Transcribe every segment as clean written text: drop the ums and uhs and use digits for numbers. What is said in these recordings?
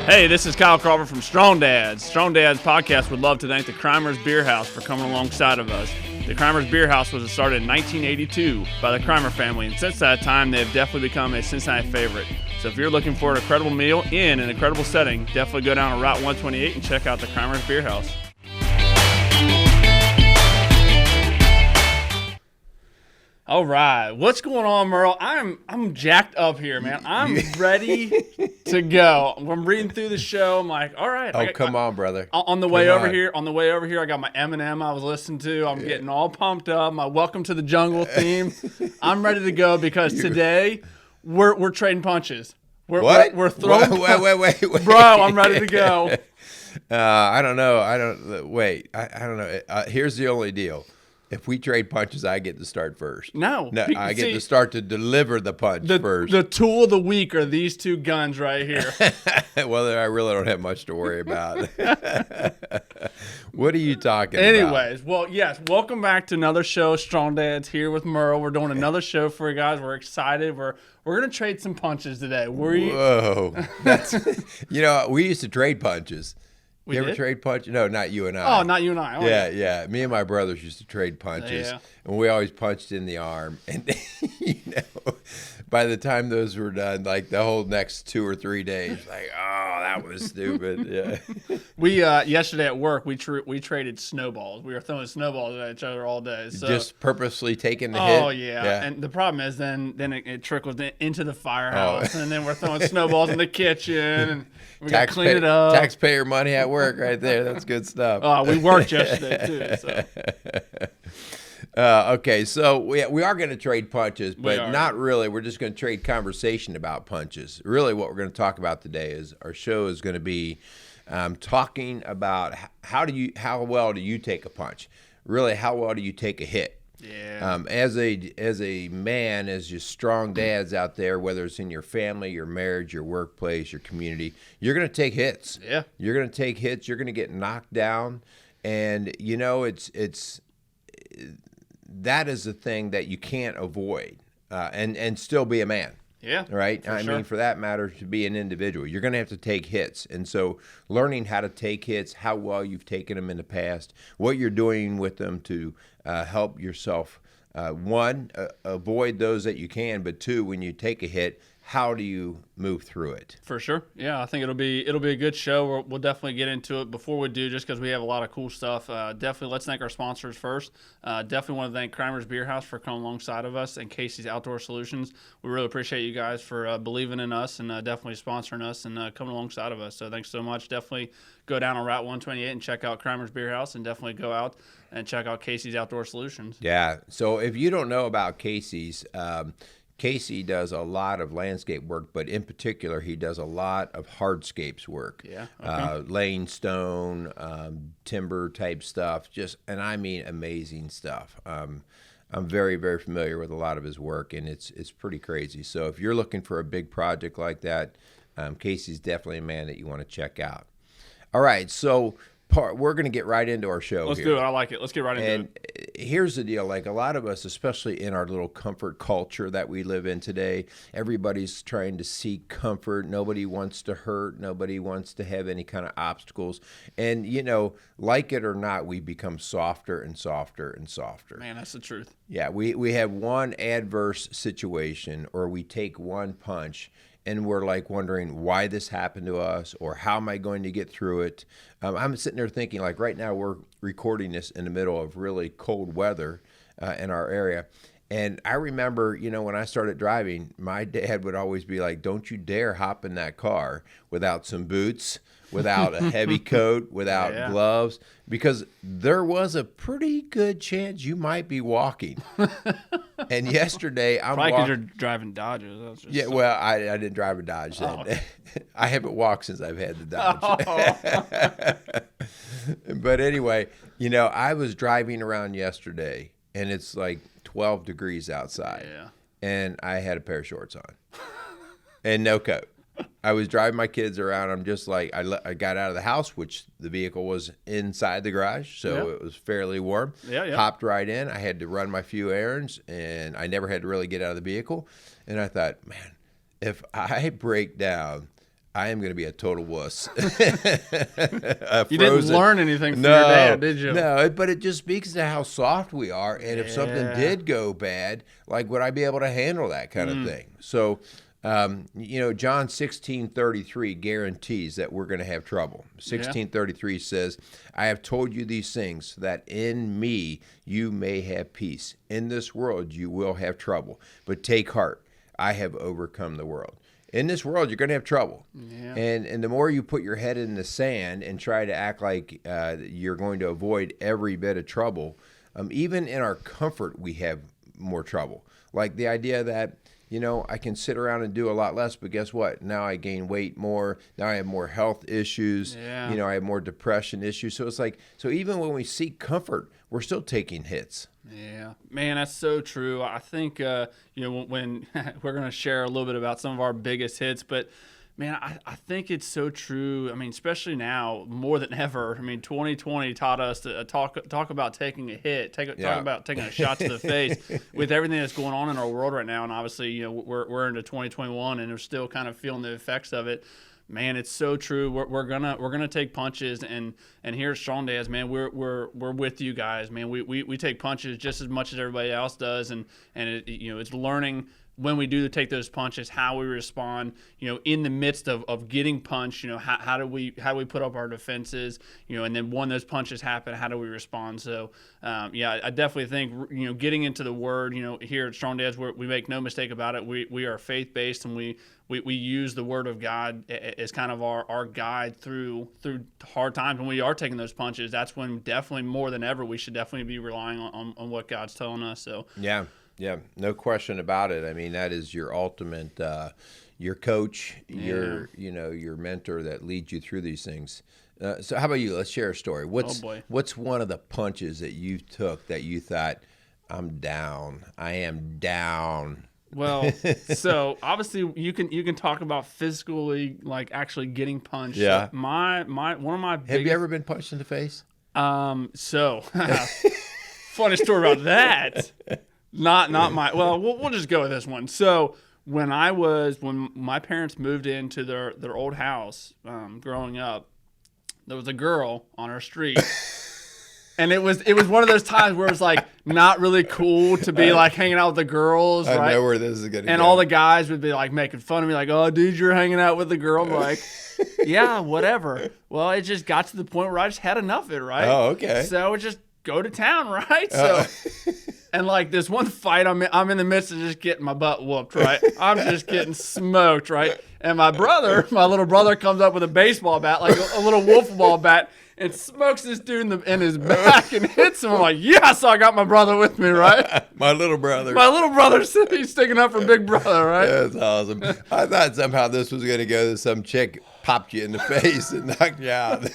Hey, this is Kyle Crawford from Strong Dads. Strong Dads podcast would love to thank the Crimers Beer House for coming alongside of us. The Crimers Beer House was started in 1982 by the Crimer family, and since that time, they have definitely become a Cincinnati favorite. So if you're looking for an incredible meal in an incredible setting, definitely go down to Route 128 and check out the Crimers Beer House. All right, what's going on, Merle? I'm jacked up here, man. I'm ready to go. I'm reading through the show. I'm like, all right. Come on, brother. On the way over here, I got my Eminem I was listening to. I'm getting all pumped up. My Welcome to the Jungle theme. I'm ready to go because today we're trading punches. We're throwing. Wait. Bro, I'm ready to go. I don't know. I don't know. Here's the only deal. If we trade punches, I get to start first. No, I get to start to deliver the punch first. The tool of the week are these two guns right here. Well, I really don't have much to worry about. What are you talking about? Anyways, well, yes, welcome back to another show. Strong Dads here with Merle. We're doing another show for you guys. We're excited. We're gonna trade some punches today. Whoa, that's we used to trade punches. You ever did? trade punches? No, not you and I. Oh, not you and I. Oh, yeah. Me and my brothers used to trade punches, and we always punched in the arm. And by the time those were done, like the whole next 2 or 3 days, like, oh, that was stupid. Yeah. We yesterday at work we traded snowballs. We were throwing snowballs at each other all day. So. Just purposely taking the hit. Oh yeah. And the problem is then it trickles into the firehouse, and then we're throwing snowballs in the kitchen, and we got to clean it up. Taxpayer money at work, right there. That's good stuff. Oh, we worked yesterday too. So. Okay, so we are going to trade punches, but not really. We're just going to trade conversation about punches. Really, what we're going to talk about today is our show is going to be talking about how well do you take a punch? Really, how well do you take a hit? Yeah. As a man, as your strong dads out there, whether it's in your family, your marriage, your workplace, your community, you're going to take hits. Yeah. You're going to take hits. You're going to get knocked down, and it's that is the thing that you can't avoid, and still be a man. Yeah. Right? I mean, for that matter, to be an individual, you're going to have to take hits. And so learning how to take hits, how well you've taken them in the past, what you're doing with them to help yourself, one, avoid those that you can, but two, when you take a hit, how do you move through it? For sure. Yeah, I think it'll be a good show. We'll definitely get into it. Before we do, just because we have a lot of cool stuff, definitely let's thank our sponsors first. Definitely want to thank Crimers Beer House for coming alongside of us and Casey's Outdoor Solutions. We really appreciate you guys for believing in us and definitely sponsoring us and coming alongside of us. So thanks so much. Definitely go down on Route 128 and check out Crimers Beer House, and definitely go out and check out Casey's Outdoor Solutions. Yeah. So if you don't know about Casey's, Casey does a lot of landscape work, but in particular, he does a lot of hardscapes work. Yeah. Okay. Laying stone, timber type stuff, and I mean amazing stuff. I'm very, very familiar with a lot of his work, and it's pretty crazy. So if you're looking for a big project like that, Casey's definitely a man that you want to check out. All right, so we're going to get right into our show. Let's do it. I like it. Let's get right into it. And here's the deal. Like a lot of us, especially in our little comfort culture that we live in today, everybody's trying to seek comfort. Nobody wants to hurt. Nobody wants to have any kind of obstacles. And, like it or not, we become softer and softer and softer. Man, that's the truth. Yeah, we have one adverse situation, or we take one punch, and we're like wondering why this happened to us, or how am I going to get through it? I'm sitting there thinking, like right now we're recording this in the middle of really cold weather in our area. And I remember, when I started driving, my dad would always be like, don't you dare hop in that car without some boots, without a heavy coat, without gloves, because there was a pretty good chance you might be walking. And yesterday, I'm probably because you're driving Dodges. Well, I didn't drive a Dodge then. Okay. I haven't walked since I've had the Dodge. But anyway, I was driving around yesterday, and it's like 12 degrees outside. Yeah. And I had a pair of shorts on and no coat. I was driving my kids around. I'm just like, I got out of the house, which the vehicle was inside the garage, so it was fairly warm. Yeah. Hopped right in. I had to run my few errands, and I never had to really get out of the vehicle. And I thought, man, if I break down, I am going to be a total wuss. You didn't learn anything from your dad, did you? No, but it just speaks to how soft we are. And if something did go bad, like, would I be able to handle that kind of thing? So, John 16:33 guarantees that we're going to have trouble. 16:33 says, I have told you these things, that in me you may have peace. In this world you will have trouble, but take heart. I have overcome the world. In this world, you're going to have trouble. Yeah. And the more you put your head in the sand and try to act like you're going to avoid every bit of trouble, even in our comfort, we have more trouble. Like the idea that, I can sit around and do a lot less, but guess what? Now I gain weight more. Now I have more health issues. Yeah. I have more depression issues. So it's like, so even when we seek comfort, we're still taking hits. Yeah, man, that's so true. I think, when we're going to share a little bit about some of our biggest hits, but man, I think it's so true. I mean, especially now more than ever. I mean, 2020 taught us to talk about taking a hit, talk about taking a shot to the face with everything that's going on in our world right now. And obviously, we're into 2021 and we're still kind of feeling the effects of it. Man, it's so true. We're gonna take punches, and here at Strong Dads, man, we're with you guys, man. We take punches just as much as everybody else does, and it's learning when we do take those punches, how we respond, in the midst of getting punched, how do we put up our defenses, and then when those punches happen, how do we respond? So, I definitely think, getting into the Word, here at Strong Dads, we make no mistake about it. We are faith-based, and we use the Word of God as kind of our guide through hard times. When we are taking those punches, that's when definitely more than ever we should definitely be relying on what God's telling us. So Yeah, no question about it. I mean, that is your ultimate, your coach, your mentor that leads you through these things. So how about you? Let's share a story. What's one of the punches that you took that you thought, I'm down. I am down. Well, so obviously you can talk about physically, like actually getting punched. Yeah. One of my biggest, have you ever been punched in the face? So funny story about that. Not my. Well, we'll just go with this one. So when my parents moved into their old house, growing up, there was a girl on our street. And it was one of those times where it was like not really cool to be like hanging out with the girls, right? I know where this is gonna go. And all the guys would be like making fun of me, like, "Oh, dude, you're hanging out with the girl." I'm like, "Yeah, whatever." Well, it just got to the point where I just had enough of it, right? Oh, okay. So I would just go to town, right? So, and like this one fight, I'm in the midst of just getting my butt whooped, right? I'm just getting smoked, right? And my little brother, comes up with a baseball bat, like a little wiffle ball bat, and smokes this dude in his back and hits him. I'm like, yes, I got my brother with me, right? My little brother. He's sticking up for big brother, right? That's awesome. I thought somehow this was going to go to some chick popped you in the face and knocked you out.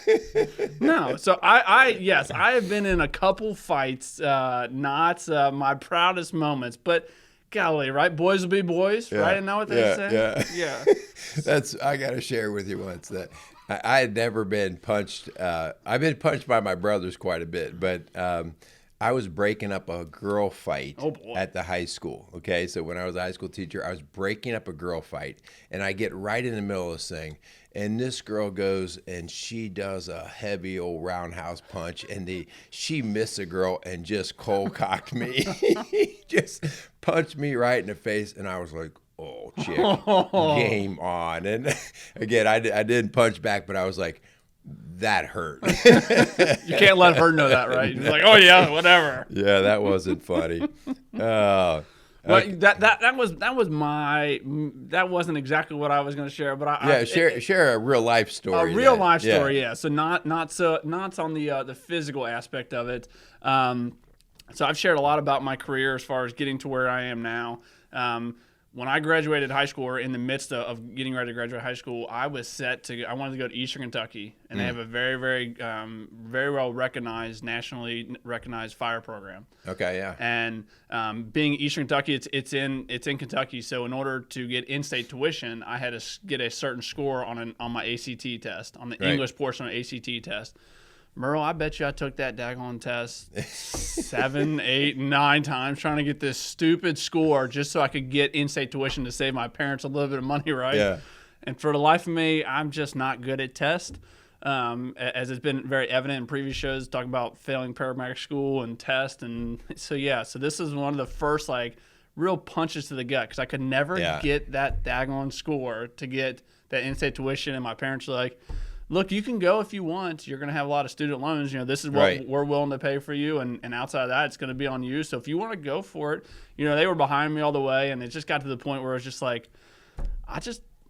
No. So I have been in a couple fights, not my proudest moments, but golly, right? Boys will be boys, right? Isn't that what they say? Yeah. I got to share with you once that I had never been punched. I've been punched by my brothers quite a bit, but I was breaking up a girl fight at the high school. Okay, so when I was a high school teacher, I was breaking up a girl fight, and I get right in the middle of this thing, and this girl goes and she does a heavy old roundhouse punch, and she missed a girl and just cold cocked me, just punched me right in the face, and I was like, oh, chick, game on. And again, I didn't punch back, but I was like, that hurt. You can't let her know that, right? You're like, oh yeah, whatever. Yeah, that wasn't funny. Well, that wasn't exactly what I was going to share, but share a real life story. A real life story, yeah. So not on the physical aspect of it. So I've shared a lot about my career as far as getting to where I am now. When I graduated high school, or in the midst of getting ready to graduate high school, I wanted to go to Eastern Kentucky, and they have a very, very, very well recognized, nationally recognized fire program. Okay, yeah. And being Eastern Kentucky, it's in Kentucky, so in order to get in-state tuition, I had to get a certain score on my ACT test, on the English portion of the ACT test. Merle, I bet you I took that daggone test 7, 8, 9 times trying to get this stupid score just so I could get in-state tuition to save my parents a little bit of money, right? Yeah. And for the life of me, I'm just not good at test. As it's been very evident in previous shows, talking about failing paramedic school and test. And so, so this is one of the first, like, real punches to the gut because I could never get that daggone score to get that in-state tuition. And my parents were like, look, you can go if you want. You're going to have a lot of student loans. This is what we're willing to pay for you. And outside of that, it's going to be on you. So if you want to go for it, they were behind me all the way. And it just got to the point where it was just like,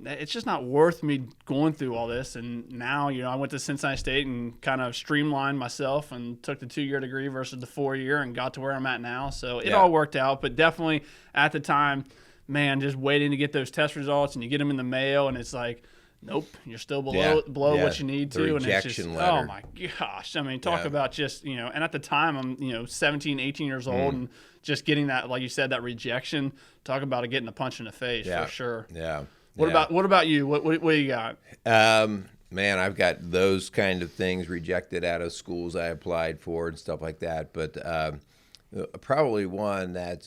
it's just not worth me going through all this. And now, I went to Cincinnati State and kind of streamlined myself and took the 2-year degree versus the 4-year and got to where I'm at now. So it all worked out. But definitely at the time, man, just waiting to get those test results and you get them in the mail and it's like, nope, you're still below what you need to. And it's just, letter. Oh my gosh. I mean, talk about just, and at the time I'm, 17, 18 years old and just getting that, like you said, that rejection, talk about it getting a punch in the face for sure. Yeah. What about you? What do you got? Man, I've got those kind of things rejected out of schools I applied for and stuff like that. But probably one that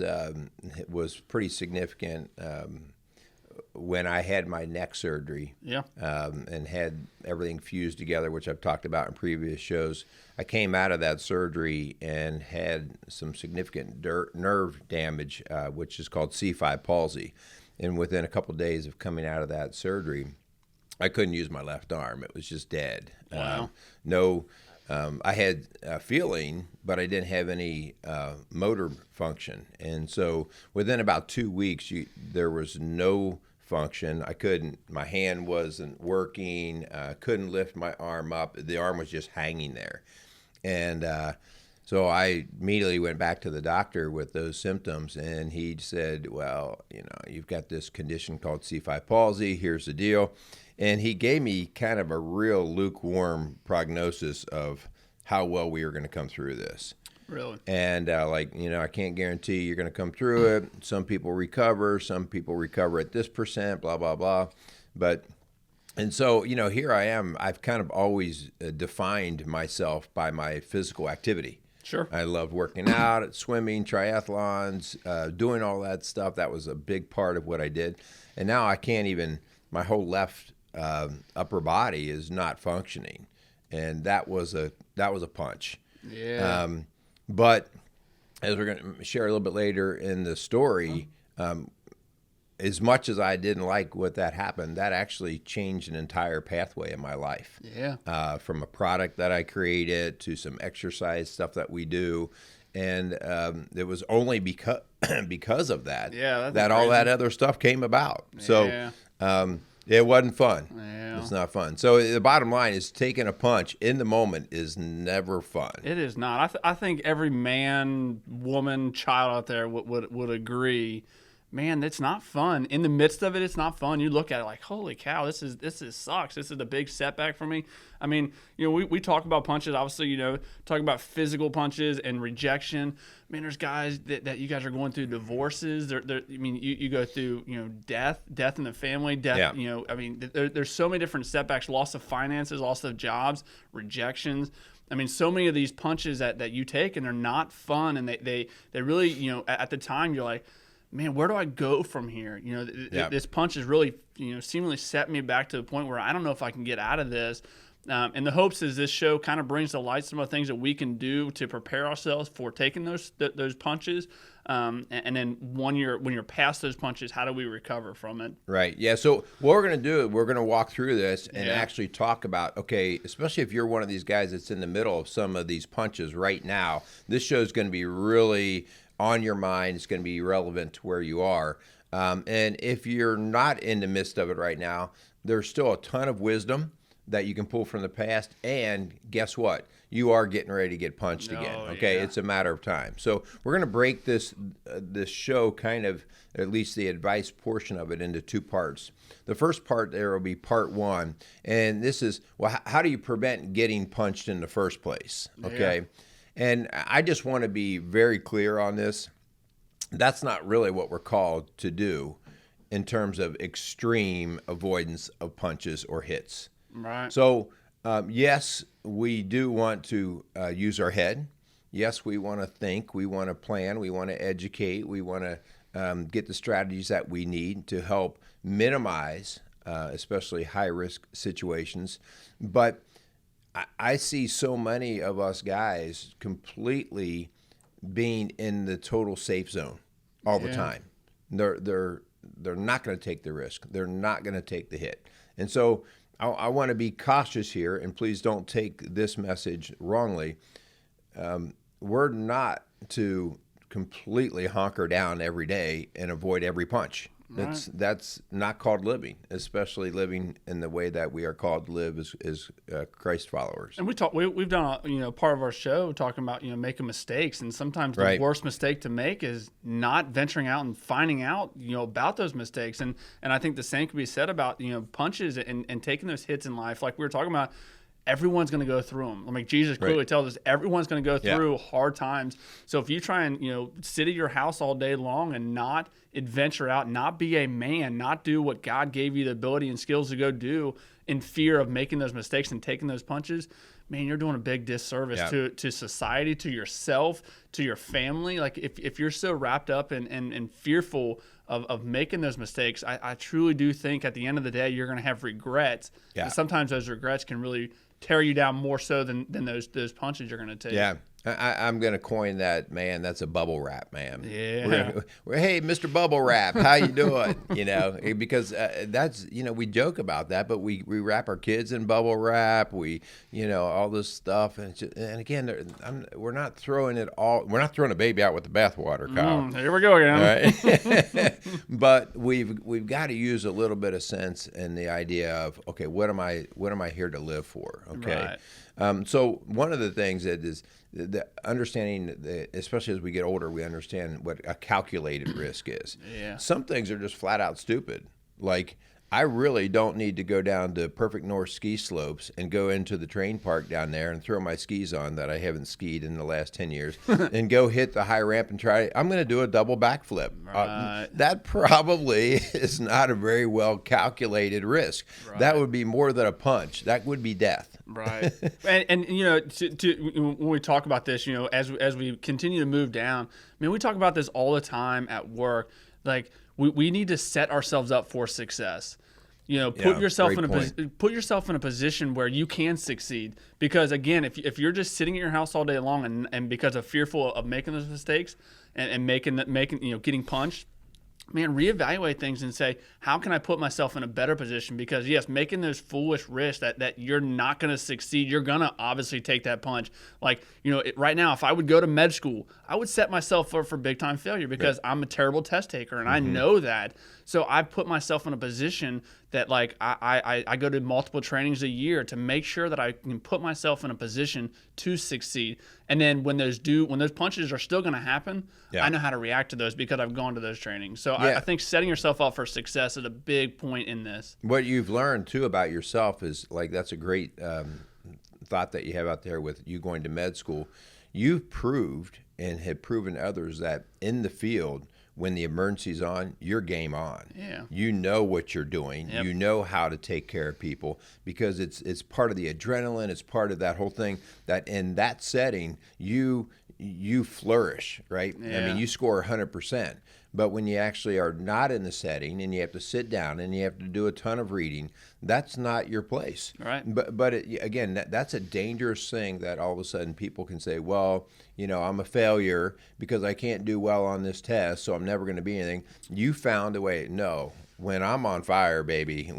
was pretty significant when I had my neck surgery and had everything fused together, which I've talked about in previous shows. I came out of that surgery and had some significant nerve damage, which is called C5 palsy. And within a couple of days of coming out of that surgery, I couldn't use my left arm. It was just dead. Wow. I had a feeling, but I didn't have any motor function. And so within about 2 weeks, there was no function. My hand wasn't working, couldn't lift my arm up. The arm was just hanging there. And so I immediately went back to the doctor with those symptoms, and he said, well, you've got this condition called C5 palsy. Here's the deal. And he gave me kind of a real lukewarm prognosis of how well we were going to come through this. Really? And I can't guarantee you're going to come through it. Some people recover. Some people recover at this percent, blah, blah, blah. And so, here I am. I've kind of always defined myself by my physical activity. Sure. I loved working out, swimming, triathlons, doing all that stuff. That was a big part of what I did. And now I can't even, my whole left upper body is not functioning. And that was a punch. Yeah. But as we're going to share a little bit later in the story, as much as I didn't like what that happened, that actually changed an entire pathway in my life. Yeah. From a product that I created to some exercise stuff that we do. And it was only because of that that all that other stuff came about. So it wasn't fun. Yeah. It's not fun. So the bottom line is taking a punch in the moment is never fun. It is not. I think every man, woman, child out there would agree. Man, it's not fun. In the midst of it, it's not fun. You look at it like, holy cow, this sucks. This is a big setback for me. I mean, we talk about punches, obviously, talk about physical punches and rejection. I mean, there's guys that you guys are going through divorces. You go through, death in the family, death, I mean, there's so many different setbacks, loss of finances, loss of jobs, rejections. I mean, so many of these punches that you take, and they're not fun. And they really, at the time, you're like, man, where do I go from here? This punch has really, seemingly set me back to the point where I don't know if I can get out of this. And the hopes is this show kind of brings to light some of the things that we can do to prepare ourselves for taking those punches. And then when you're past those punches, how do we recover from it? Right. Yeah. So what we're going to do, we're going to walk through this and actually talk about, okay, especially if you're one of these guys that's in the middle of some of these punches right now, this show is going to be really on your mind. It's going to be relevant to where you are. And if you're not in the midst of it right now, there's still a ton of wisdom that you can pull from the past. And guess what? You are getting ready to get punched again. Okay. It's a matter of time. So we're going to break this show kind of, at least the advice portion of it, into two parts. The first part there will be part one. And this is, well, how do you prevent getting punched in the first place? Okay. Yeah. And I just want to be very clear on this. That's not really what we're called to do in terms of extreme avoidance of punches or hits. Right. So, yes, we do want to use our head. Yes, we want to think. We want to plan. We want to educate. We want to get the strategies that we need to help minimize especially high-risk situations. But I see so many of us guys completely being in the total safe zone all the time. They're not going to take the risk. They're not going to take the hit. And so I want to be cautious here, and please don't take this message wrongly. We're not to completely hunker down every day and avoid every punch. Right. That's not called living, especially living in the way that we are called to live as Christ followers. And we've done part of our show talking about making mistakes, and sometimes the worst mistake to make is not venturing out and finding out about those mistakes. And I think the same can be said about punches and taking those hits in life, like we were talking about. Everyone's going to go through them. I mean, Jesus clearly tells us everyone's going to go through hard times. So if you try and, sit at your house all day long and not adventure out, not be a man, not do what God gave you the ability and skills to go do in fear of making those mistakes and taking those punches, man, you're doing a big disservice to society, to yourself, to your family. Like if you're so wrapped up and fearful of making those mistakes, I truly do think at the end of the day, you're going to have regrets. Yeah. And sometimes those regrets can really tear you down more so than those punches you're going to take. Yeah. I'm going to coin that, man. That's a bubble wrap, man. Yeah. Hey, Mr. Bubble Wrap, how you doing? Because that's, we joke about that, but we wrap our kids in bubble wrap. We, all this stuff. And again, we're not throwing it all. We're not throwing a baby out with the bathwater, Kyle. Here we go again. Right? But we've got to use a little bit of sense in the idea of, okay, what am I here to live for? Okay. Right. So one of the things that is the understanding, especially as we get older, we understand what a calculated risk is. Yeah. Some things are just flat out stupid. Like, I really don't need to go down to Perfect North ski slopes and go into the train park down there and throw my skis on that I haven't skied in the last 10 years and go hit the high ramp and try. I'm going to do a double backflip. Right. That probably is not a very well calculated risk. Right. That would be more than a punch. That would be death. Right. and when we talk about this, as we continue to move down, I mean, we talk about this all the time at work. Like, we need to set ourselves up for success. Put yourself in a position where you can succeed. Because again, if you're just sitting at your house all day long and because of fearful of making those mistakes and getting punched, man, reevaluate things and say, how can I put myself in a better position? Because yes, making those foolish risks that you're not going to succeed, you're going to obviously take that punch. Like, right now, if I would go to med school, I would set myself up for big time failure because I'm a terrible test taker and I know that. So I put myself in a position that like I go to multiple trainings a year to make sure that I can put myself in a position to succeed. And then when those punches are still going to happen, I know how to react to those because I've gone to those trainings. So I think setting yourself up for success is a big point in this. What you've learned too about yourself is like, that's a great thought that you have out there with you going to med school. You've proved and have proven to others that in the field, when the emergency's on, you're game on. Yeah. You know what you're doing. Yep. You know how to take care of people because it's part of the adrenaline. It's part of that whole thing that in that setting, you flourish, right? Yeah. I mean, you score 100%. But when you actually are not in the setting and you have to sit down and you have to do a ton of reading, that's not your place. Right. But again, that's a dangerous thing that all of a sudden people can say, well, I'm a failure because I can't do well on this test, so I'm never going to be anything. You found a way. No. When I'm on fire, baby,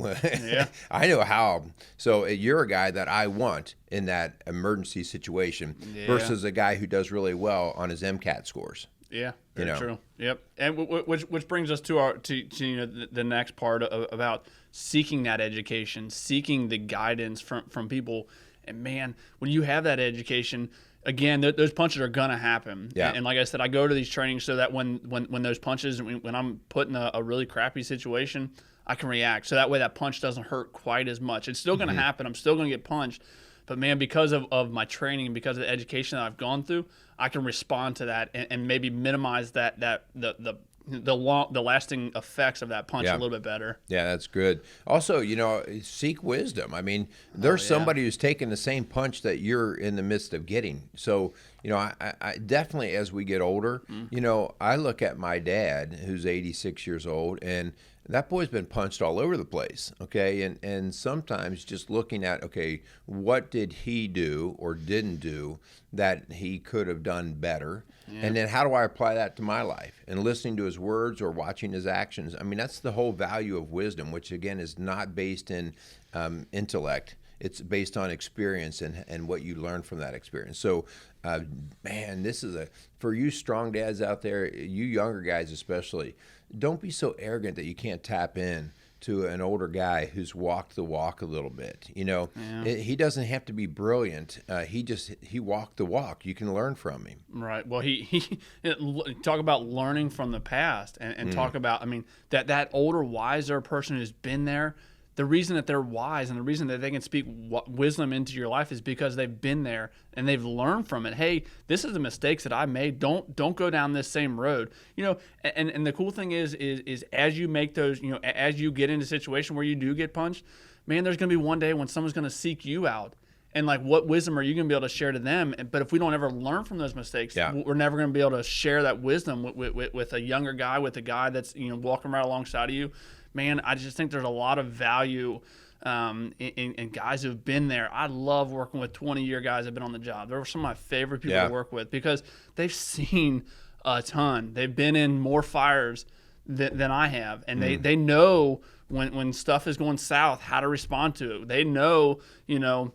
I know how. So you're a guy that I want in that emergency situation versus a guy who does really well on his MCAT scores. Yeah, very true. Yep, and which brings us to the next part about seeking that education, seeking the guidance from people. And man, when you have that education, again, those punches are gonna happen. Yeah. And like I said, I go to these trainings so that when those punches, when I'm put in a really crappy situation, I can react. So that way, that punch doesn't hurt quite as much. It's still gonna happen. I'm still gonna get punched. But man, because of my training and because of the education that I've gone through, I can respond to that and maybe minimize the lasting effects of that punch a little bit better. Yeah, that's good. Also, seek wisdom. I mean, there's somebody who's taken the same punch that you're in the midst of getting. So, I definitely, as we get older, I look at my dad, who's 86 years old, and that boy's been punched all over the place, okay? And sometimes just looking at, okay, what did he do or didn't do that he could have done better? Yeah. And then how do I apply that to my life? And listening to his words or watching his actions. I mean, that's the whole value of wisdom, which again is not based in intellect. It's based on experience and what you learn from that experience. So, man, this is for you strong dads out there, you younger guys especially, don't be so arrogant that you can't tap in to an older guy who's walked the walk a little bit. You know, he doesn't have to be brilliant. He walked the walk. You can learn from him. Right. Well, he talk about learning from the past and talk about, I mean, that older, wiser person who's been there. The reason that they're wise and the reason that they can speak wisdom into your life is because they've been there and they've learned from it. Hey, this is the mistakes that I made. Don't go down this same road. You know, and the cool thing is as you make those, you know, as you get into a situation where you do get punched, man, there's going to be one day when someone's going to seek you out. And like, what wisdom are you going to be able to share to them? But if we don't ever learn from those mistakes, we're never going to be able to share that wisdom with a younger guy, with a guy that's, you know, walking right alongside of you. Man, I just think there's a lot of value in guys who've been there. I love working with 20-year guys that have been on the job. They're some of my favorite people to work with because they've seen a ton. They've been in more fires than I have, and they know when stuff is going south, how to respond to it. They know, you know,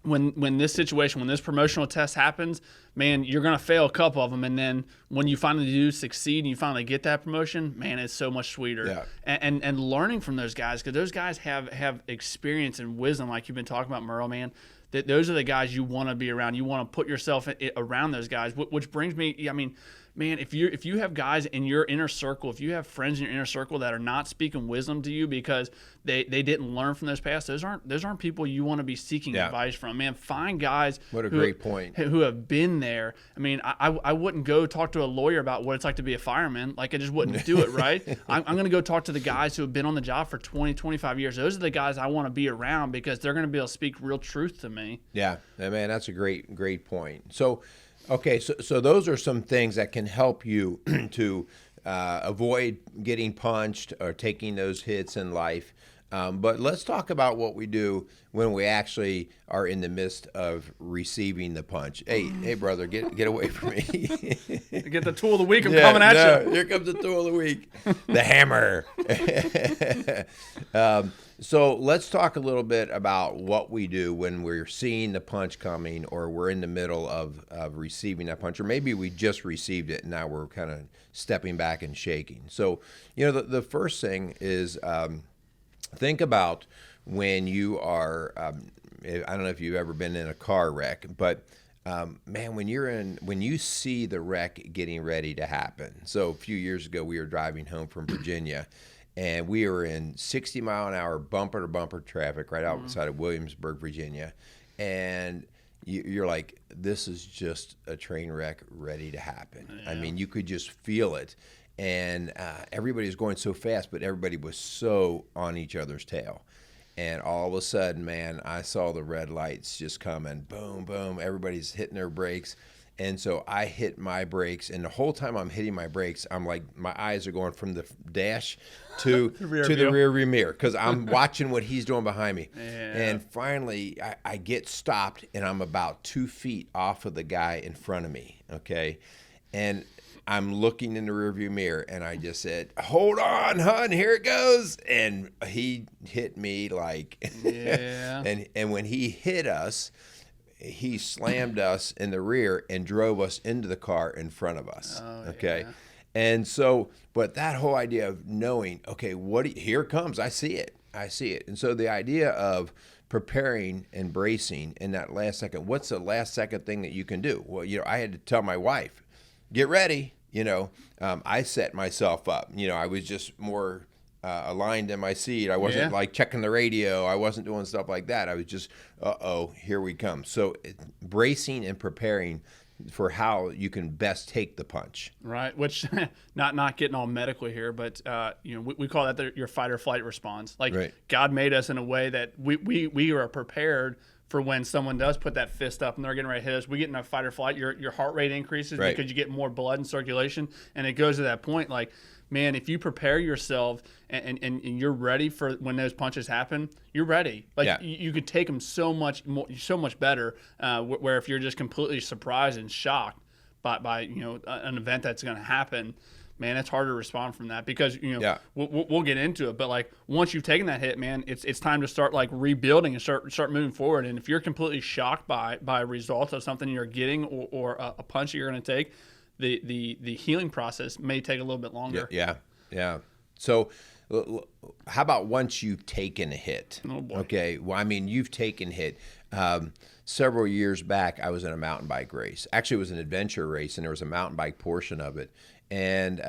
when this situation, when this promotional test happens, man, you're going to fail a couple of them. And then when you finally do succeed and you finally get that promotion, man, it's so much sweeter. Yeah. And learning from those guys, because those guys have experience and wisdom, like you've been talking about, Merle, man. Those are the guys you want to be around. You want to put yourself around those guys, which brings me, I mean, man, if you have guys in your inner circle, if you have friends in your inner circle that are not speaking wisdom to you because they didn't learn from those past, those aren't people you want to be seeking advice from. Man, find guys great point. Who have been there. I mean, I wouldn't go talk to a lawyer about what it's like to be a fireman. Like, I just wouldn't do it, right? I'm going to go talk to the guys who have been on the job for 20, 25 years. Those are the guys I want to be around because they're going to be able to speak real truth to me. Yeah, man, that's a great point. So, okay, so those are some things that can help you to avoid getting punched or taking those hits in life. But let's talk about what we do when we actually are in the midst of receiving the punch. Hey, brother, get away from me. Get the tool of the week. I'm coming at you. Here comes the tool of the week, the hammer. So let's talk a little bit about what we do when we're seeing the punch coming or we're in the middle of receiving that punch, or maybe we just received it and now we're kind of stepping back and shaking. So, you know, the first thing is think about when you are, I don't know if you've ever been in a car wreck, but man, when you see the wreck getting ready to happen. So a few years ago, we were driving home from Virginia, and we were in 60-mile-an-hour bumper-to-bumper traffic right outside of Williamsburg, Virginia, and you're like, this is just a train wreck ready to happen. Yeah. I mean, you could just feel it, and everybody was going so fast, but everybody was so on each other's tail. And all of a sudden, man, I saw the red lights just coming, boom, boom. Everybody's hitting their brakes. And so I hit my brakes, and the whole time I'm hitting my brakes, I'm like, my eyes are going from the dash to the rear view mirror because I'm watching what he's doing behind me. Yeah. And finally, I get stopped, and I'm about 2 feet off of the guy in front of me, okay? And I'm looking in the rearview mirror, and I just said, hold on, hon, here it goes. And he hit me like, and when he hit us, he slammed us in the rear and drove us into the car in front of us. Okay. Yeah. And so, but that whole idea of knowing, okay, here it comes. I see it. And so the idea of preparing and bracing in that last second, what's the last second thing that you can do? Well, you know, I had to tell my wife, get ready. You know, I set myself up. You know, I was just more aligned in my seat. I wasn't like checking the radio. I wasn't doing stuff like that. I was just, here we come. So bracing and preparing for how you can best take the punch. Right, which not getting all medical here, but you know, we call that your fight or flight response. Like God made us in a way that we are prepared for when someone does put that fist up and they're getting ready to hit us. We get in a fight or flight, your heart rate increases because you get more blood and circulation, and it goes to that point like, man, if you prepare yourself and you're ready for when those punches happen, you're ready. Like you could take them so much more, so much better. Where if you're just completely surprised and shocked by an event that's going to happen, man, it's hard to respond from that because we'll get into it. But like once you've taken that hit, man, it's time to start like rebuilding and start moving forward. And if you're completely shocked by a result of something you're getting or a punch that you're going to take, the healing process may take a little bit longer. Yeah. So how about once you've taken a hit? Oh boy. Okay. Well, I mean, you've taken hit. Several years back, I was in a mountain bike race. Actually, it was an adventure race, and there was a mountain bike portion of it. And,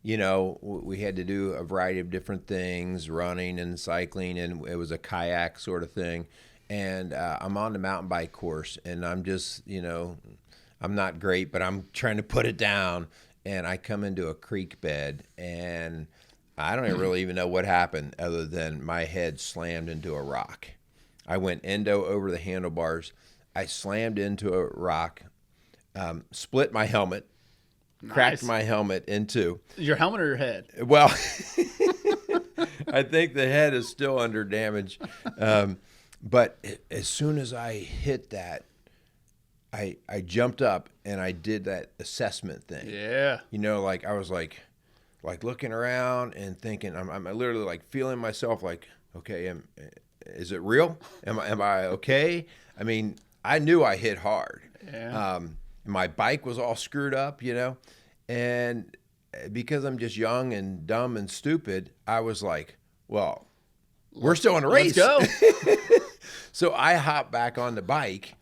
we had to do a variety of different things, running and cycling, and it was a kayak sort of thing. And I'm on the mountain bike course, and I'm just, I'm not great, but I'm trying to put it down. And I come into a creek bed, and I don't really even know what happened other than my head slammed into a rock. I went endo over the handlebars. I slammed into a rock, split my helmet, cracked my helmet in two. Your helmet or your head? Well, I think the head is still under damage. But as soon as I hit that, I jumped up and I did that assessment thing. Yeah. Like I was like looking around and thinking, I'm literally like feeling myself like, okay, is it real? Am I okay? I mean, I knew I hit hard. Yeah. My bike was all screwed up, and because I'm just young and dumb and stupid, I was like, well, we're still in a race. Let's go. So I hop back on the bike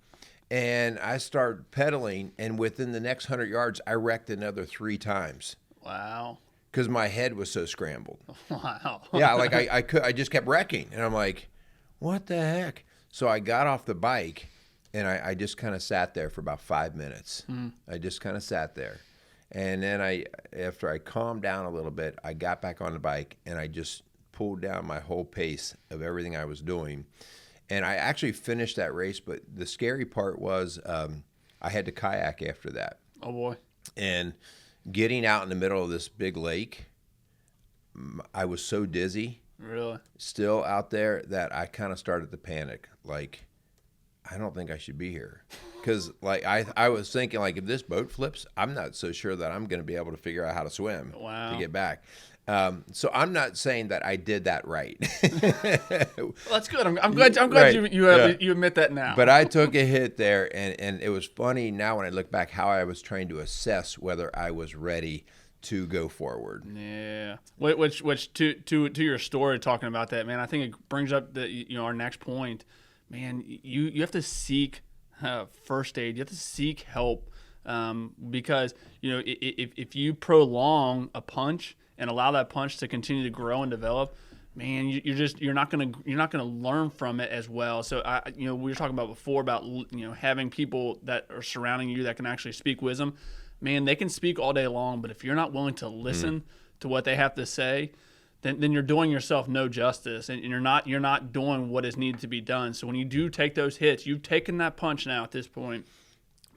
and I start pedaling, and within the next 100 yards, I wrecked another 3 times. Wow. Because my head was so scrambled. Wow. Yeah, like I just kept wrecking, and I'm like, what the heck? So I got off the bike, and I just kind of sat there for about 5 minutes. I just kind of sat there. And then after I calmed down a little bit, I got back on the bike, and I just pulled down my whole pace of everything I was doing. And I actually finished that race, but the scary part was I had to kayak after that. Oh, boy. And getting out in the middle of this big lake, I was so dizzy. Really? Still out there that I kind of started to panic. Like, I don't think I should be here. Because, like, I was thinking, like, if this boat flips, I'm not so sure that I'm going to be able to figure out how to swim to get back. So I'm not saying that I did that right. Well, that's good. I'm glad right. you admit that now. But I took a hit there, and it was funny now when I look back how I was trying to assess whether I was ready to go forward. Yeah. Which to your story talking about that, man, I think it brings up our next point. Man, you have to seek first aid. You have to seek help because if you prolong a punch and allow that punch to continue to grow and develop, man, you're not gonna learn from it as well. So we were talking about before about having people that are surrounding you that can actually speak wisdom. Man, they can speak all day long, but if you're not willing to listen to what they have to say, then you're doing yourself no justice, and you're not doing what is needed to be done. So when you do take those hits, you've taken that punch now at this point.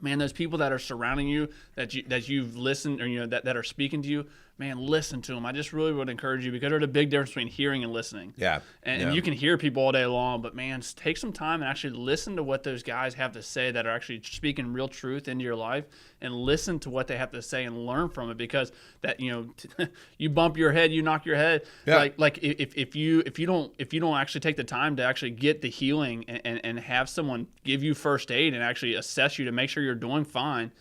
Man, those people that are surrounding you, that you've listened, or that are speaking to you, man, listen to them. I just really would encourage you, because there's a big difference between hearing and listening. Yeah. And you can hear people all day long, but man, take some time and actually listen to what those guys have to say that are actually speaking real truth into your life, and listen to what they have to say and learn from it, because that you bump your head, you knock your head. Yeah. Like if you don't actually take the time to actually get the healing and have someone give you first aid and actually assess you to make sure you're doing fine,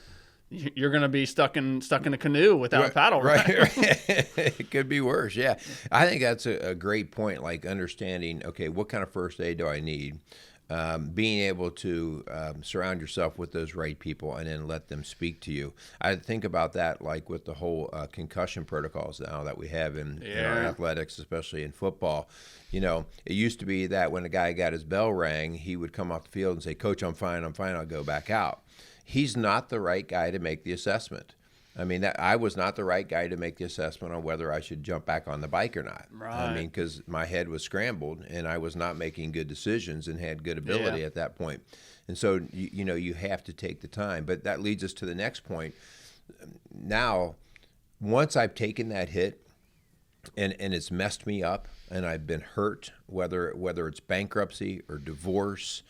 you're going to be stuck in a canoe without a paddle. Right. It could be worse. Yeah. I think that's a great point. Like understanding, okay, what kind of first aid do I need? Being able to surround yourself with those right people and then let them speak to you. I think about that like with the whole concussion protocols now that we have in our athletics, especially in football. It used to be that when a guy got his bell rang, he would come off the field and say, "Coach, I'm fine, I'll go back out." He's not the right guy to make the assessment. I mean, I was not the right guy to make the assessment on whether I should jump back on the bike or not. Right. I mean, because my head was scrambled and I was not making good decisions and had good ability at that point. And so, you have to take the time. But that leads us to the next point. Now, once I've taken that hit, and it's messed me up, and I've been hurt, whether it's bankruptcy or divorce,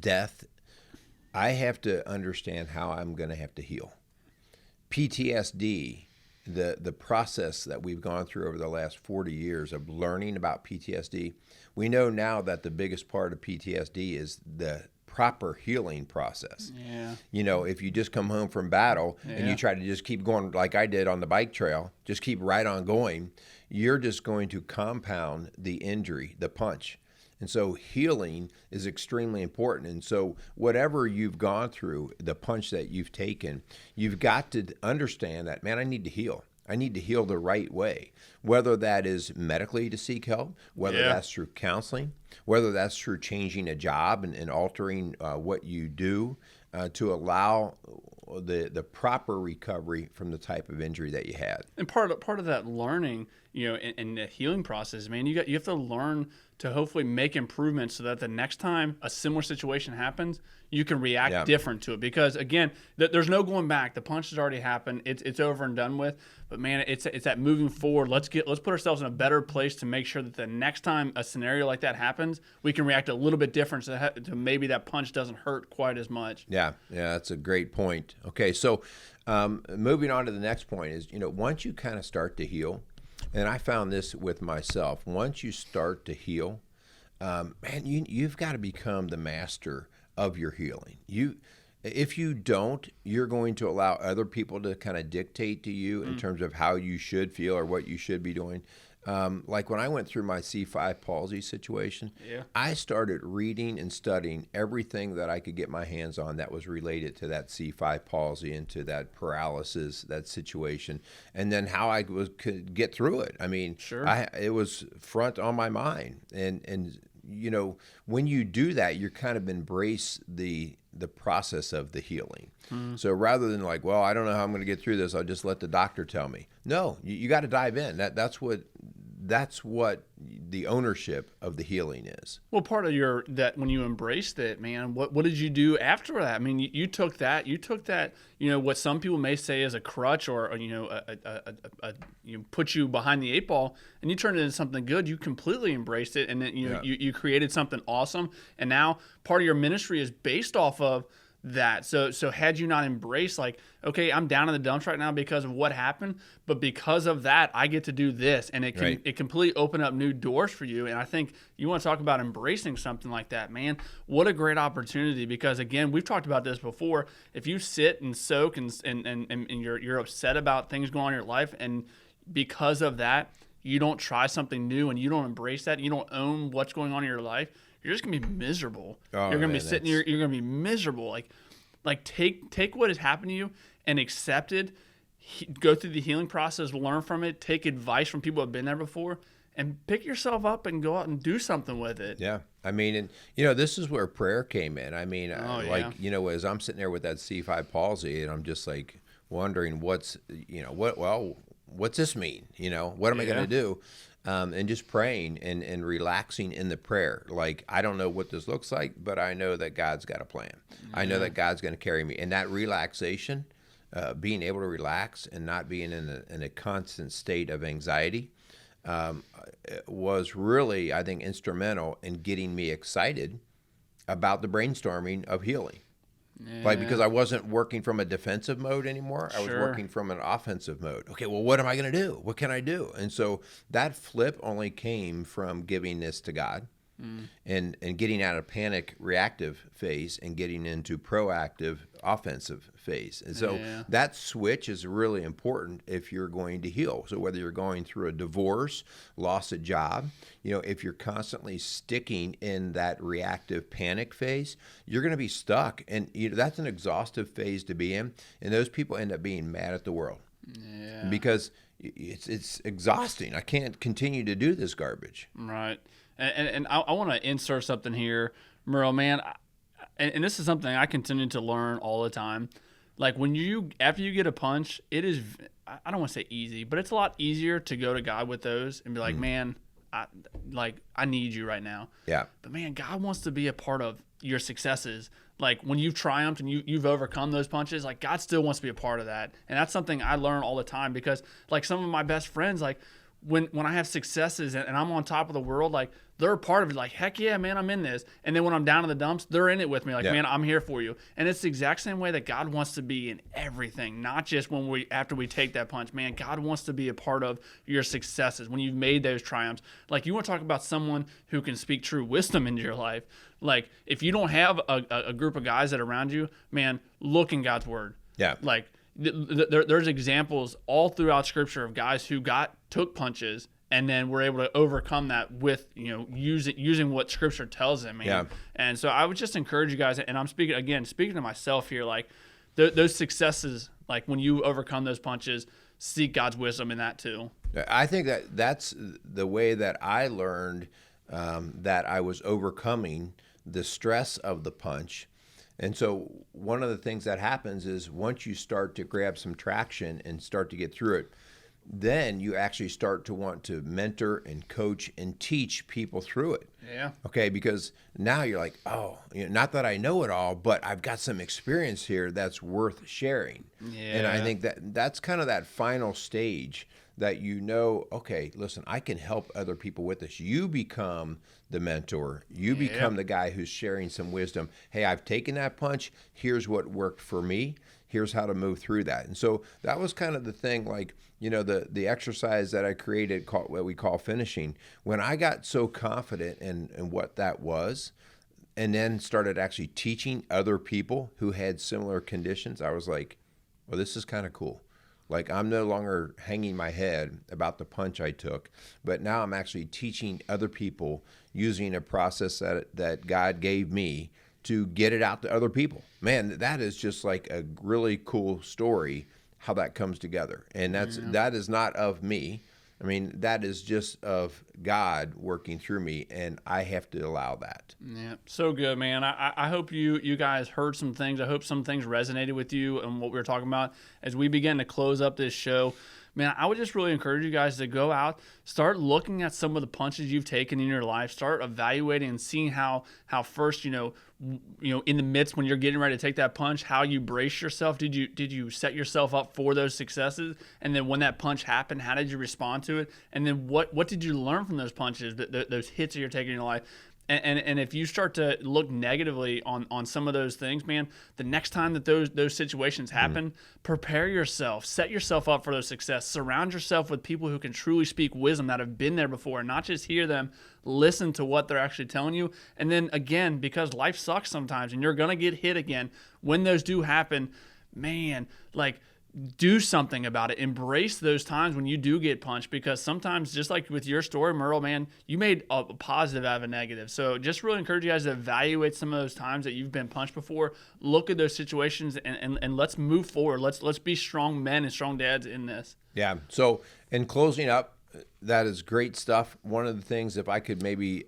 death. I have to understand how I'm going to have to heal. PTSD, the process that we've gone through over the last 40 years of learning about PTSD, we know now that the biggest part of PTSD is the proper healing process. Yeah. You know, if you just come home from battle and you try to just keep going like I did on the bike trail, just keep right on going, you're just going to compound the injury, the punch. And so healing is extremely important. And so whatever you've gone through, the punch that you've taken, you've got to understand that, man, I need to heal. I need to heal the right way, whether that is medically to seek help, whether that's through counseling, whether that's through changing a job and altering what you do to allow the proper recovery from the type of injury that you had. And part of that learning, you know, in the healing process, man, you have to learn to hopefully make improvements so that the next time a similar situation happens, you can react different to it. Because again, there's no going back. The punch has already happened. It's over and done with. But man, it's that moving forward. Let's put ourselves in a better place to make sure that the next time a scenario like that happens, we can react a little bit different to maybe that punch doesn't hurt quite as much. Yeah, that's a great point. Okay, so moving on to the next point is, you know, once you kind of start to heal, and I found this with myself, once you start to heal, man, you've got to become the master of your healing. If you don't, you're going to allow other people to kind of dictate to you in terms of how you should feel or what you should be doing. Like when I went through my C5 palsy situation, I started reading and studying everything that I could get my hands on that was related to that C5 palsy and to that paralysis, that situation, and then how I could get through it. I mean, it was front on my mind. And you know, when you do that, you kind of embrace the process of the healing. So rather than like, well, I don't know how I'm going to get through this, I'll just let the doctor tell me. No, you got to dive in. That's what the ownership of the healing is. Well, part of that when you embraced it, man, what did you do after that? I mean, you took that, you know, what some people may say is a crutch or you know, you put you behind the eight ball, and you turned it into something good. You completely embraced it, and then you created something awesome. And now part of your ministry is based off of that. So had you not embraced, like, okay, I'm down in the dumps right now because of what happened, but because of that, I get to do this, and it completely open up new doors for you. And I think you want to talk about embracing something like that, man. What a great opportunity! Because again, we've talked about this before. If you sit and soak and you're upset about things going on in your life, and because of that, you don't try something new and you don't embrace that, you don't own what's going on in your life, you're just gonna be miserable. You're gonna be sitting here. You're gonna be miserable. Like take what has happened to you and accept it. Go through the healing process, learn from it, take advice from people who have been there before, and pick yourself up and go out and do something with it. Yeah, I mean, and you know, this is where prayer came in. I mean, you know, as I'm sitting there with that C5 palsy, and I'm just like wondering what's this mean? You know, what am I gonna do? And just praying and relaxing in the prayer. Like, I don't know what this looks like, but I know that God's got a plan. I know that God's going to carry me. And that relaxation, being able to relax and not being in a constant state of anxiety, was really, I think, instrumental in getting me excited about the brainstorming of healing. Yeah. Like, because I wasn't working from a defensive mode anymore. I was working from an offensive mode. Okay, well, what am I going to do? What can I do? And so that flip only came from giving this to God and getting out of panic reactive phase and getting into proactive offensive phase. And so that switch is really important if you're going to heal. So whether you're going through a divorce, lost a job, you know, if you're constantly sticking in that reactive panic phase, you're going to be stuck. And that's an exhaustive phase to be in. And those people end up being mad at the world because it's exhausting. I can't continue to do this garbage. Right. And I want to insert something here, Merle, man. And this is something I continue to learn all the time. Like after you get a punch, it is, I don't want to say easy, but it's a lot easier to go to God with those and be like, man, I need you right now. Yeah. But man, God wants to be a part of your successes. Like when you've triumphed and you've overcome those punches, like God still wants to be a part of that. And that's something I learn all the time because like some of my best friends, like when I have successes and I'm on top of the world, like they're a part of it. Like, heck yeah, man, I'm in this. And then when I'm down in the dumps, they're in it with me. Like, man, I'm here for you. And it's the exact same way that God wants to be in everything, not just after we take that punch. Man, God wants to be a part of your successes when you've made those triumphs. Like, you want to talk about someone who can speak true wisdom into your life. Like, if you don't have a group of guys that are around you, man, look in God's word. Yeah. Like, there's examples all throughout Scripture of guys who took punches and then were able to overcome that with using what Scripture tells them. Man. Yeah. And so I would just encourage you guys, and I'm speaking to myself here, like those successes, like when you overcome those punches, seek God's wisdom in that too. I think that's the way that I learned that I was overcoming the stress of the punch. And so one of the things that happens is once you start to grab some traction and start to get through it, then you actually start to want to mentor and coach and teach people through it. Yeah. Okay, because now you're like, oh, not that I know it all, but I've got some experience here that's worth sharing. Yeah. And I think that's kind of that final stage that okay, listen, I can help other people with this. You become the mentor. You become the guy who's sharing some wisdom. Hey, I've taken that punch. Here's what worked for me. Here's how to move through that. And so that was kind of the thing, like, the exercise that I created, what we call finishing. When I got so confident in what that was, and then started actually teaching other people who had similar conditions, I was like, well, this is kind of cool. Like, I'm no longer hanging my head about the punch I took, but now I'm actually teaching other people using a process that God gave me to get it out to other people. Man, that is just like a really cool story, how that comes together. And that is not of me. I mean, that is just of God working through me, and I have to allow that. Yeah, so good, man. I hope you guys heard some things. I hope some things resonated with you and what we were talking about. As we begin to close up this show, man, I would just really encourage you guys to go out, start looking at some of the punches you've taken in your life, start evaluating and seeing how first, in the midst when you're getting ready to take that punch, how you brace yourself. Did you set yourself up for those successes? And then when that punch happened, how did you respond to it? And then what did you learn from those punches, those hits that you're taking in your life? And if you start to look negatively on some of those things, man, the next time that those situations happen, prepare yourself, set yourself up for those success. Surround yourself with people who can truly speak wisdom, that have been there before, and not just hear them, listen to what they're actually telling you. And then again, because life sucks sometimes and you're going to get hit again, when those do happen, man, like, do something about it. Embrace those times when you do get punched, because sometimes, just like with your story, Merle, man, you made a positive out of a negative. So just really encourage you guys to evaluate some of those times that you've been punched before. Look at those situations and let's move forward. Let's be strong men and strong dads in this. Yeah. So in closing up, that is great stuff. One of the things, if I could maybe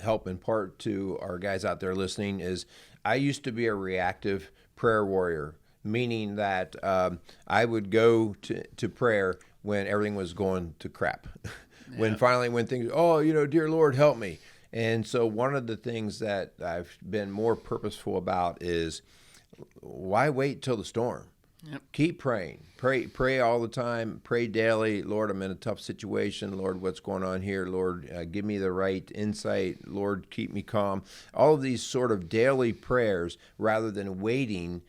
help impart to our guys out there listening, is I used to be a reactive prayer warrior, meaning that I would go to prayer when everything was going to crap. Yeah. when things, dear Lord, help me. And so one of the things that I've been more purposeful about is, why wait till the storm? Yep. Keep praying. Pray all the time. Pray daily. Lord, I'm in a tough situation. Lord, what's going on here? Lord, give me the right insight. Lord, keep me calm. All of these sort of daily prayers, rather than waiting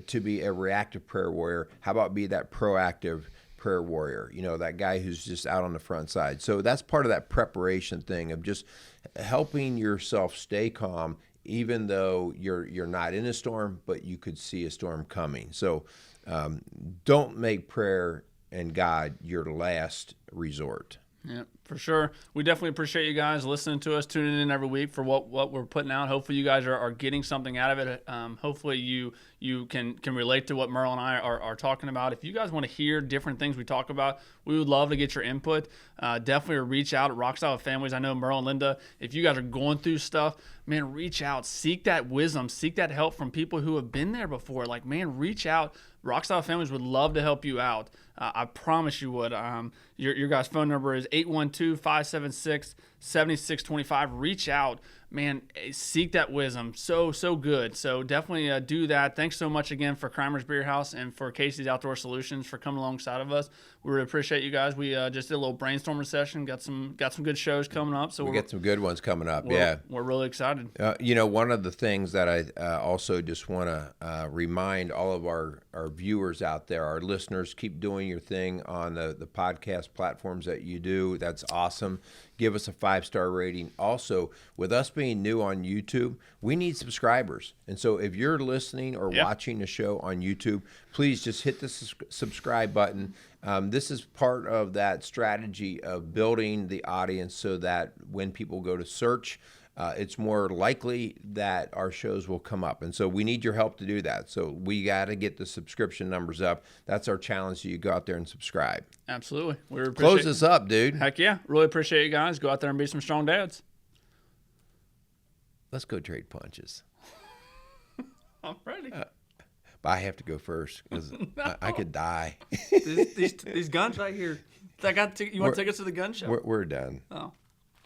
to be a reactive prayer warrior. How about be that proactive prayer warrior? That guy who's just out on the front side. So that's part of that preparation thing of just helping yourself stay calm, even though you're not in a storm, but you could see a storm coming. So don't make prayer and God your last resort. Yeah, for sure. We definitely appreciate you guys listening to us, tuning in every week for what we're putting out. Hopefully you guys are getting something out of it. Hopefully you can relate to what Merle and I are talking about. If you guys want to hear different things we talk about, we would love to get your input. Definitely reach out at Rockstar Families. I know Merle and Linda, if you guys are going through stuff, man, reach out. Seek that wisdom. Seek that help from people who have been there before. Like, man, reach out. Rockstar Families would love to help you out. I promise you would. Your guys' phone number is 812-576-7625. Reach out. man, seek that wisdom. So good. So definitely do that. Thanks so much again for Crimer's Beer House and for Casey's Outdoor Solutions for coming alongside of us. We really appreciate you guys. We just did a little brainstorming session. Got some good shows coming up. So we got some good ones coming up. We're really excited. One of the things that I also just want to remind all of our viewers out there, our listeners, keep doing your thing on the podcast platforms that you do. That's awesome. Give us a 5-star rating. Also, with us being new on YouTube, we need subscribers. And so if you're listening or watching the show on YouTube, please just hit the subscribe button. This is part of that strategy of building the audience so that when people go to search, it's more likely that our shows will come up. And so we need your help to do that. So we got to get the subscription numbers up. That's our challenge. So you go out there and subscribe. Absolutely. Close this up, dude. Heck yeah. Really appreciate you guys. Go out there and be some strong dads. Let's go trade punches. I'm ready. But I have to go first because I could die. these guns right here. You want to take us to the gun show? We're done. Oh.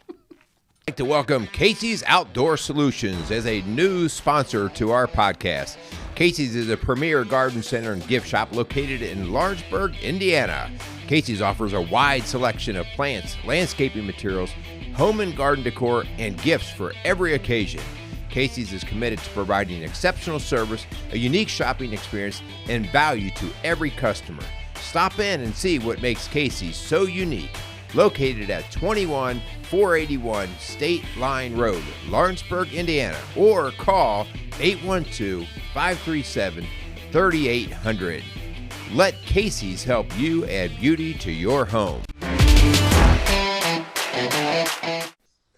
I'd like to welcome Casey's Outdoor Solutions as a new sponsor to our podcast. Casey's is a premier garden center and gift shop located in Lawrenceburg, Indiana. Casey's offers a wide selection of plants, landscaping materials, home and garden decor, and gifts for every occasion. Casey's is committed to providing exceptional service, a unique shopping experience, and value to every customer. Stop in and see what makes Casey's so unique. Located at 21481 State Line Road, Lawrenceburg, Indiana, or call 812-537-3800. Let Casey's help you add beauty to your home.